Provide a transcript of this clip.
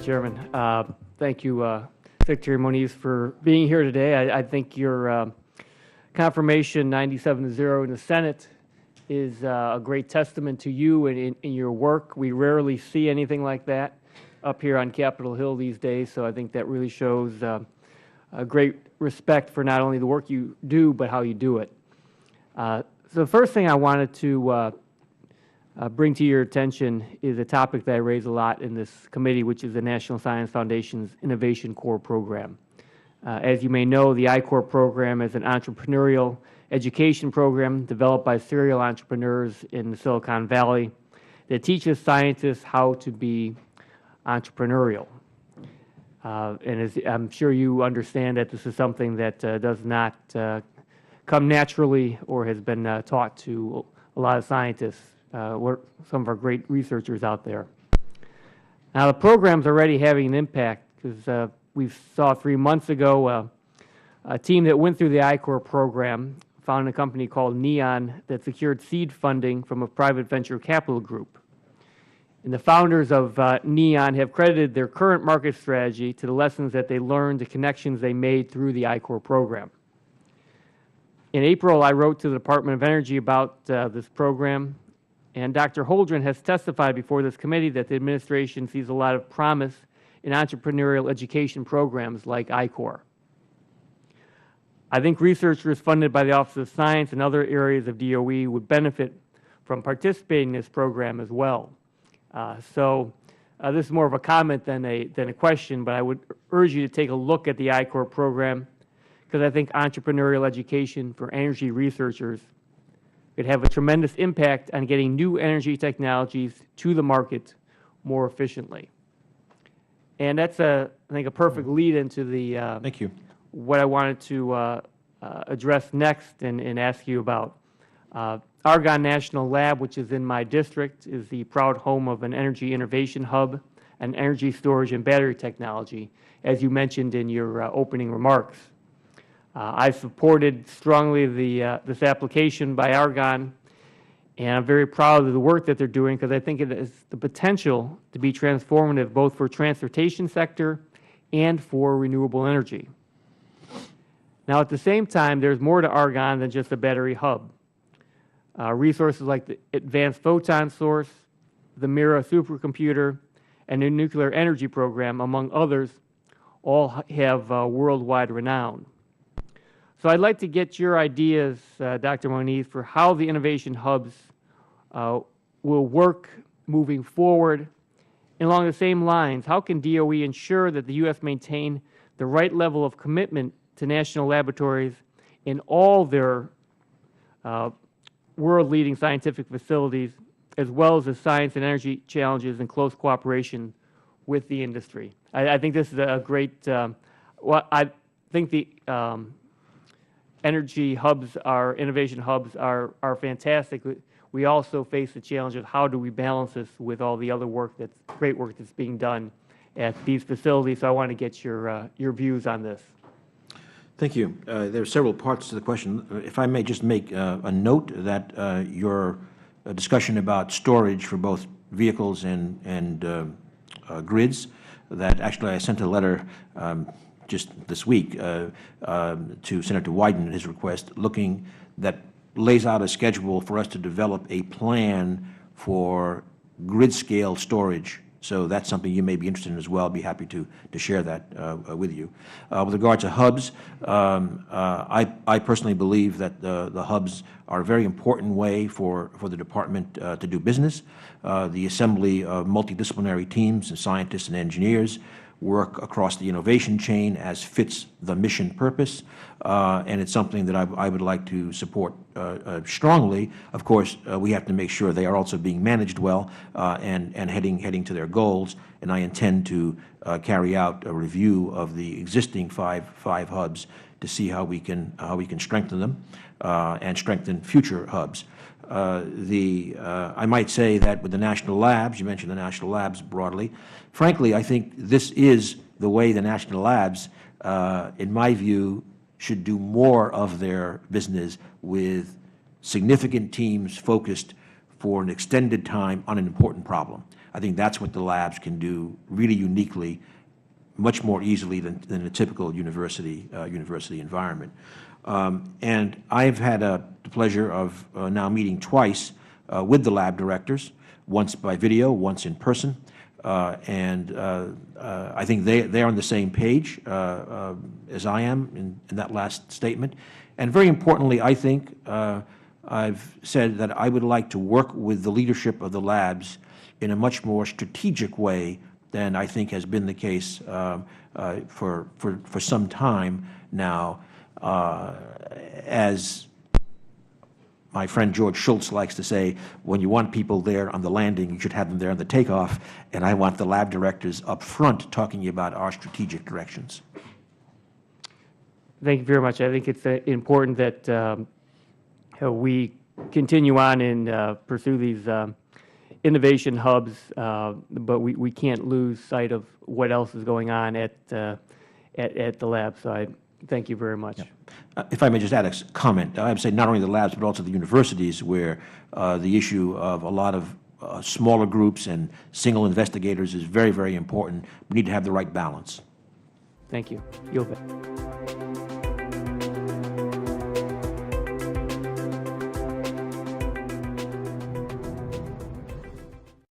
Chairman. Thank you, Secretary Moniz, for being here today. I think your confirmation 97-0 in the Senate is a great testament to you and in your work. We rarely see anything like that up here on Capitol Hill these days, so I think that really shows a great respect for not only the work you do, but how you do it. So the first thing I wanted to bring to your attention is a topic that I raise a lot in this committee, which is the National Science Foundation's Innovation Corps program. As you may know, the I-Corps program is an entrepreneurial education program developed by serial entrepreneurs in the Silicon Valley that teaches scientists how to be entrepreneurial. And as I'm sure you understand that this is something that does not come naturally or has been taught to a lot of scientists, some of our great researchers out there. Now, the program's already having an impact because we saw 3 months ago a team that went through the I-Corps program found a company called Neon that secured seed funding from a private venture capital group. And the founders of Neon have credited their current market strategy to the lessons that they learned, the connections they made through the I-Corps program. In April, I wrote to the Department of Energy about this program, and Dr. Holdren has testified before this committee that the administration sees a lot of promise in entrepreneurial education programs like I-Corps. I think researchers funded by the Office of Science and other areas of DOE would benefit from participating in this program as well. This is more of a comment than a question, but I would urge you to take a look at the I-Corps program because I think entrepreneurial education for energy researchers could have a tremendous impact on getting new energy technologies to the market more efficiently. And that's, I think, a perfect lead into the Thank you. What I wanted to address next and ask you about. Argonne National Lab, which is in my district, is the proud home of an energy innovation hub and energy storage and battery technology, as you mentioned in your opening remarks. I supported strongly this application by Argonne, and I'm very proud of the work that they're doing because I think it has the potential to be transformative both for transportation sector and for renewable energy. Now, at the same time, there's more to Argonne than just a battery hub. Resources like the Advanced Photon Source, the Mira supercomputer, and the Nuclear Energy Program, among others, all have worldwide renown. So I'd like to get your ideas, Dr. Moniz, for how the innovation hubs will work moving forward. And along the same lines, how can DOE ensure that the U.S. maintain the right level of commitment to national laboratories in all their world-leading scientific facilities, as well as the science and energy challenges in close cooperation with the industry? I think this is a great, I think the energy hubs, our innovation hubs are fantastic. We also face the challenge of how do we balance this with all the other work great work that's being done at these facilities. So I want to get your views on this. Thank you. There are several parts to the question. If I may just make a note that your discussion about storage for both vehicles and grids, that actually I sent a letter just this week to Senator Wyden at his request, that lays out a schedule for us to develop a plan for grid-scale storage. So that's something you may be interested in as well. I'd be happy to share that with you. With regard to hubs, I personally believe that the hubs are a very important way for the department to do business. The assembly of multidisciplinary teams and scientists and engineers work across the innovation chain as fits the mission purpose, and it's something that I would like to support strongly. Of course, we have to make sure they are also being managed well and heading to their goals, and I intend to carry out a review of the existing five hubs to see how we can strengthen them and strengthen future hubs. I might say that with the national labs, you mentioned the national labs broadly, frankly, I think this is the way the national labs, in my view, should do more of their business with significant teams focused for an extended time on an important problem. I think that's what the labs can do really uniquely, much more easily than a typical university environment. And I've had the pleasure of now meeting twice with the lab directors, once by video, once in person. I think they're on the same page as I am in that last statement. And very importantly, I think I've said that I would like to work with the leadership of the labs in a much more strategic way than I think has been the case for some time now. As my friend George Schultz likes to say, when you want people there on the landing, you should have them there on the takeoff, and I want the lab directors up front talking about our strategic directions. Thank you very much. I think it's important that we continue on and pursue these innovation hubs, but we can't lose sight of what else is going on at the lab. So I thank you very much. Yeah. If I may just add a comment, I would say not only the labs but also the universities, where the issue of a lot of smaller groups and single investigators is very, very important. We need to have the right balance. Thank you. You'll bet.